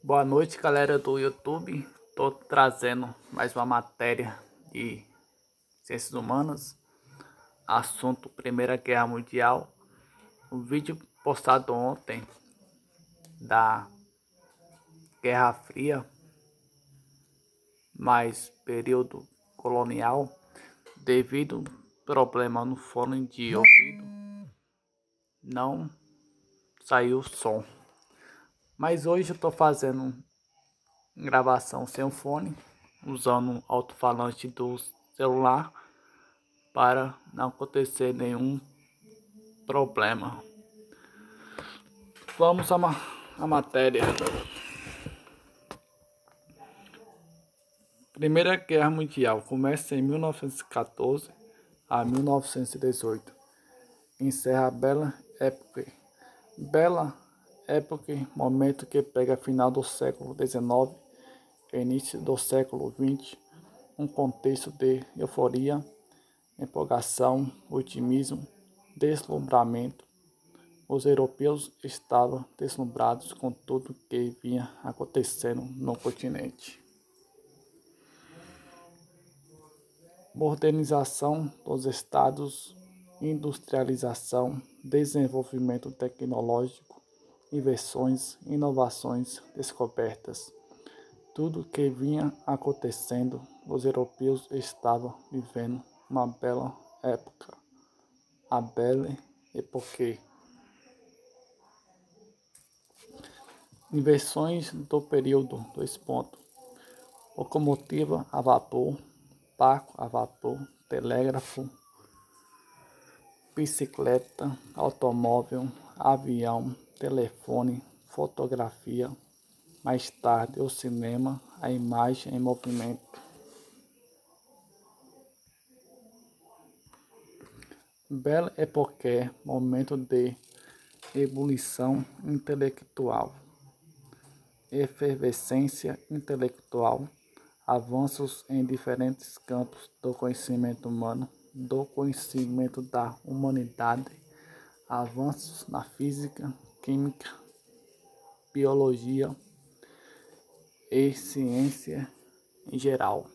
Boa noite, galera do YouTube. Tô trazendo mais uma matéria de ciências humanas. Assunto Primeira Guerra Mundial. O vídeo postado ontem da Guerra Fria, mais período colonial, devido problema no fone de ouvido, não saiu som. Mas hoje eu tô fazendo gravação sem o fone, usando um alto-falante do celular para não acontecer nenhum problema. Vamos à matéria. Primeira Guerra Mundial começa em 1914 a 1918. Encerra a Bela Época, momento que pega final do século XIX e início do século XX, um contexto de euforia, empolgação, otimismo, deslumbramento. Os europeus estavam deslumbrados com tudo que vinha acontecendo no continente. Modernização dos estados, industrialização, desenvolvimento tecnológico, invenções, inovações, descobertas. Tudo que vinha acontecendo, os europeus estavam vivendo uma bela época, a Belle Époque. Invenções do período: locomotiva a vapor, barco a vapor, telégrafo, bicicleta, automóvel, avião, telefone, fotografia. Mais tarde, o cinema, a imagem em movimento. Belle Époque, momento de ebulição intelectual, efervescência intelectual, avanços em diferentes campos do conhecimento humano, do conhecimento da humanidade, avanços na física, química, biologia e ciência em geral.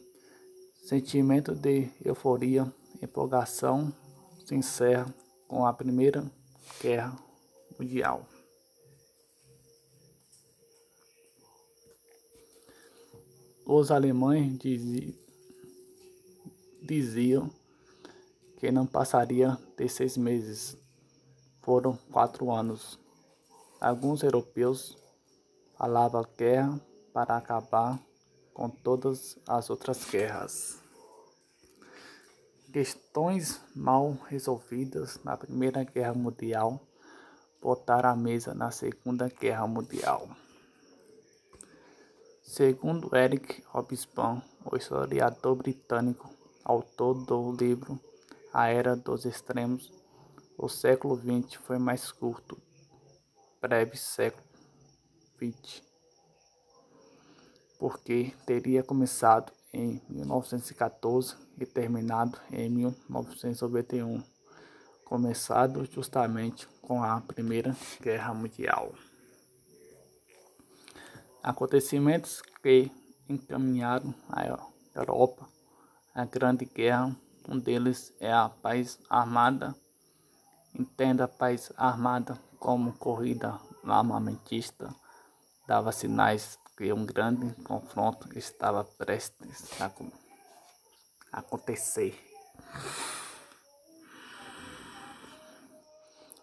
Sentimento de euforia, empolgação se encerra com a Primeira Guerra Mundial. Os alemães diziam que não passaria de 6 meses. Foram 4 anos. Alguns europeus falavam guerra para acabar com todas as outras guerras. Questões mal resolvidas na Primeira Guerra Mundial botaram a mesa na Segunda Guerra Mundial. Segundo Eric Hobsbawm, o historiador britânico, autor do livro A Era dos Extremos, o século XX foi mais curto, breve século XX, porque teria começado em 1914 e terminado em 1991, começado justamente com a Primeira Guerra Mundial. Acontecimentos que encaminharam a Europa à Grande Guerra. Um deles é a paz armada. Entenda a paz armada como corrida armamentista. Dava sinais que um grande confronto estava prestes a acontecer.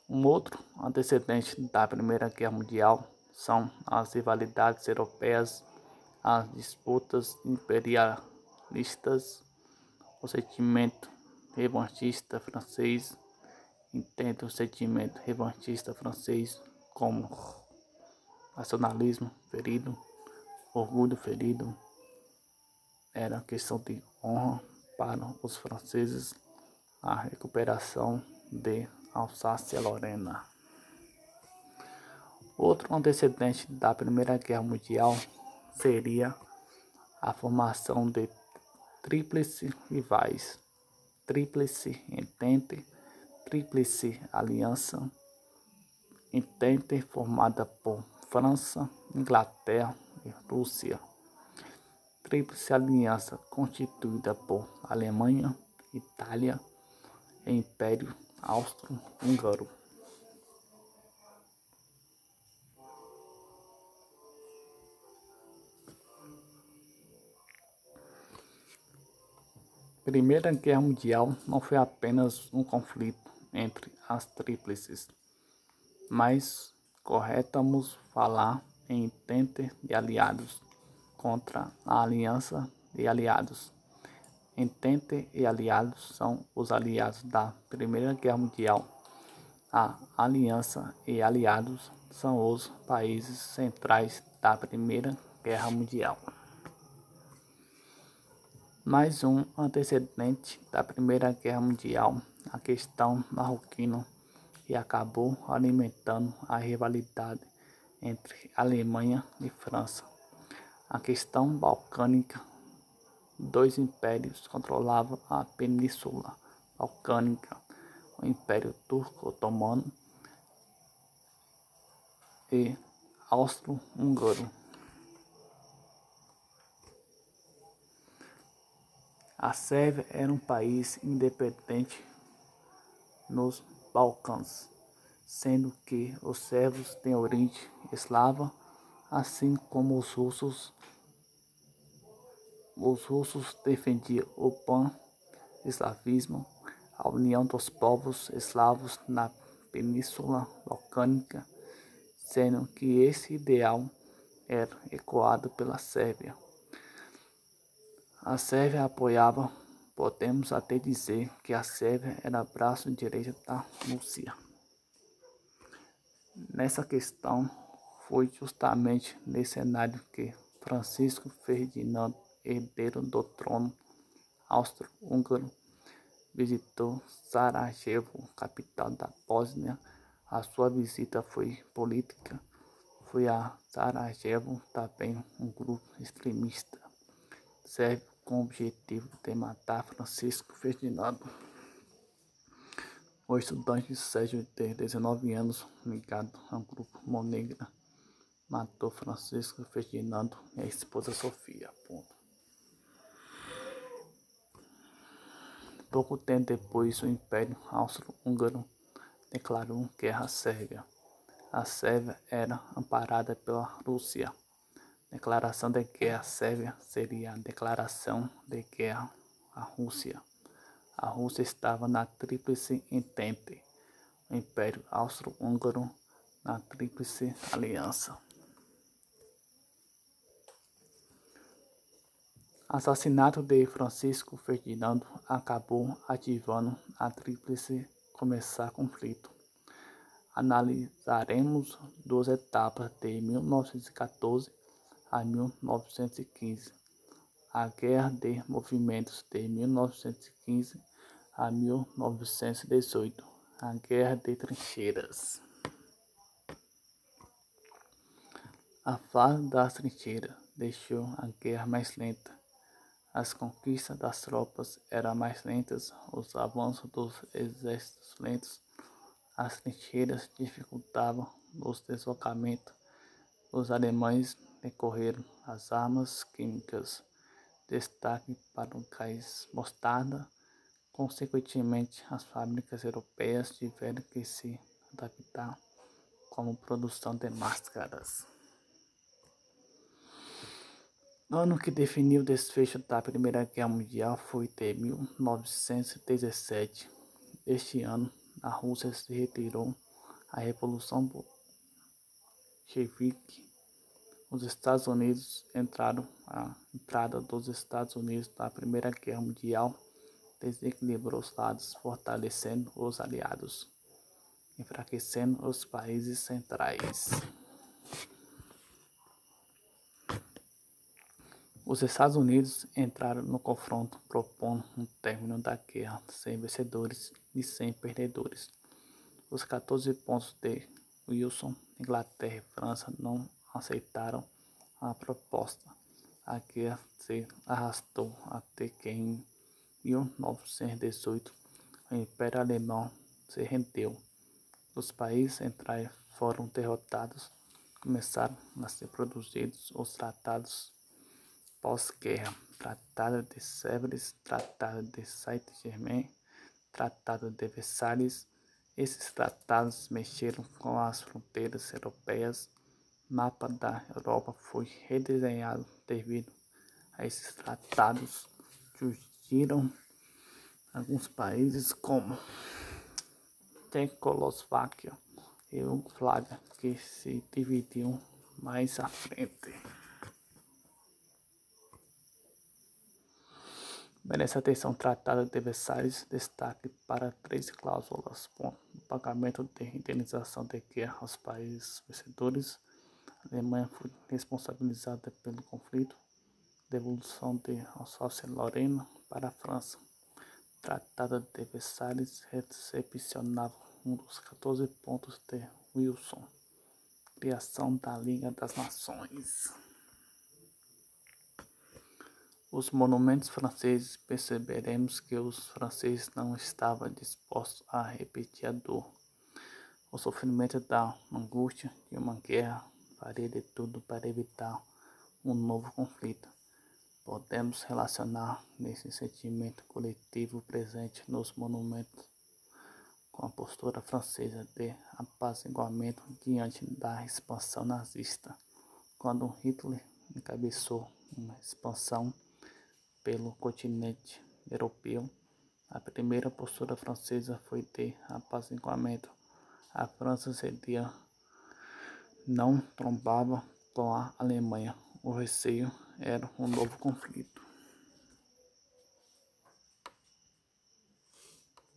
Um outro antecedente da Primeira Guerra Mundial são as rivalidades europeias, as disputas imperialistas, o sentimento revanchista francês. Entende o sentimento revanchista francês como nacionalismo ferido, orgulho ferido. Era questão de honra para os franceses a recuperação de Alsácia-Lorena. Outro antecedente da Primeira Guerra Mundial seria a formação de tríplice rivais, tríplice entente, tríplice aliança, entente formada por França, Inglaterra e Rússia. Tríplice Aliança constituída por Alemanha, Itália e Império Austro-Húngaro. Primeira Guerra Mundial não foi apenas um conflito entre as tríplices, mas corretamos falar em Entente de Aliados contra a Aliança de Aliados. Entente e Aliados são os aliados da Primeira Guerra Mundial. A Aliança e Aliados são os países centrais da Primeira Guerra Mundial. Mais um antecedente da Primeira Guerra Mundial, a questão marroquina, que acabou alimentando a rivalidade entre Alemanha e França. A questão balcânica, dois impérios controlavam a Península Balcânica, o Império Turco-Otomano e Austro-Húngaro. A Sérvia era um país independente nos Balcãs, sendo que os sérvios têm origem eslava, assim como os russos. Os russos defendiam o pan-eslavismo, a união dos povos eslavos na Península Balcânica, sendo que esse ideal era ecoado pela Sérvia. A Sérvia apoiava, podemos até dizer que a Sérvia era braço direito da Rússia. Nessa questão, foi justamente nesse cenário que Francisco Ferdinando, herdeiro do trono austro-húngaro, visitou Sarajevo, capital da Bósnia. A sua visita foi política. Foi a Sarajevo também um grupo extremista sérvio com o objetivo de matar Francisco Ferdinando. O estudante Sérgio, de 19 anos, ligado ao grupo Mão Negra, matou Francisco Ferdinando e a esposa Sofia. Pouco tempo depois, o Império Austro-Húngaro declarou guerra à Sérvia. A Sérvia era amparada pela Rússia. Declaração de guerra à Sérvia seria a declaração de guerra à Rússia. A Rússia estava na Tríplice Entente, o Império Austro-Húngaro na Tríplice Aliança. Assassinato de Francisco Ferdinando acabou ativando a Tríplice começar conflito. Analisaremos duas etapas de 1914 a 1915. A Guerra de Movimentos de 1915 a 1918. A Guerra de Trincheiras. A fase das trincheiras deixou a guerra mais lenta. As conquistas das tropas eram mais lentas, os avanços dos exércitos lentos. As trincheiras dificultavam os deslocamentos. Os alemães recorreram às armas químicas. Destaque para o gás mostarda. Consequentemente, as fábricas europeias tiveram que se adaptar como produção de máscaras. O ano que definiu o desfecho da Primeira Guerra Mundial foi de 1917. Este ano, a Rússia se retirou à Revolução Bolchevique. Os Estados Unidos a entrada dos Estados Unidos na Primeira Guerra Mundial desequilibrou os lados, fortalecendo os aliados, enfraquecendo os países centrais. Os Estados Unidos entraram no confronto propondo um término da guerra sem vencedores e sem perdedores. Os 14 pontos de Wilson, Inglaterra e França não aceitaram a proposta. A guerra se arrastou até que em 1918 o Império Alemão se rendeu. Os países centrais foram derrotados, começaram a ser produzidos os tratados pós-guerra: Tratado de Sèvres, Tratado de Saint-Germain, Tratado de Versalhes. Esses tratados mexeram com as fronteiras europeias. O mapa da Europa foi redesenhado devido a esses tratados. Surgiram alguns países como Tchecoslováquia e Iugoslávia, que se dividiam mais à frente. Merece atenção Tratado de Versalhes, destaque para 3 cláusulas: o pagamento de indenização de guerra aos países vencedores. A Alemanha foi responsabilizada pelo conflito. Devolução de Alsácia-Lorena para a França. Tratado de Versalhes recepcionava um dos 14 pontos de Wilson. Criação da Liga das Nações. Os monumentos franceses, perceberemos que os franceses não estavam dispostos a repetir a dor, o sofrimento da angústia de uma guerra. Faria de tudo para evitar um novo conflito. Podemos relacionar nesse sentimento coletivo presente nos monumentos com a postura francesa de apaziguamento diante da expansão nazista, quando Hitler encabeçou uma expansão pelo continente europeu. A primeira postura francesa foi de apaziguamento. A França cedia, não trombava com a Alemanha. O receio era um novo conflito.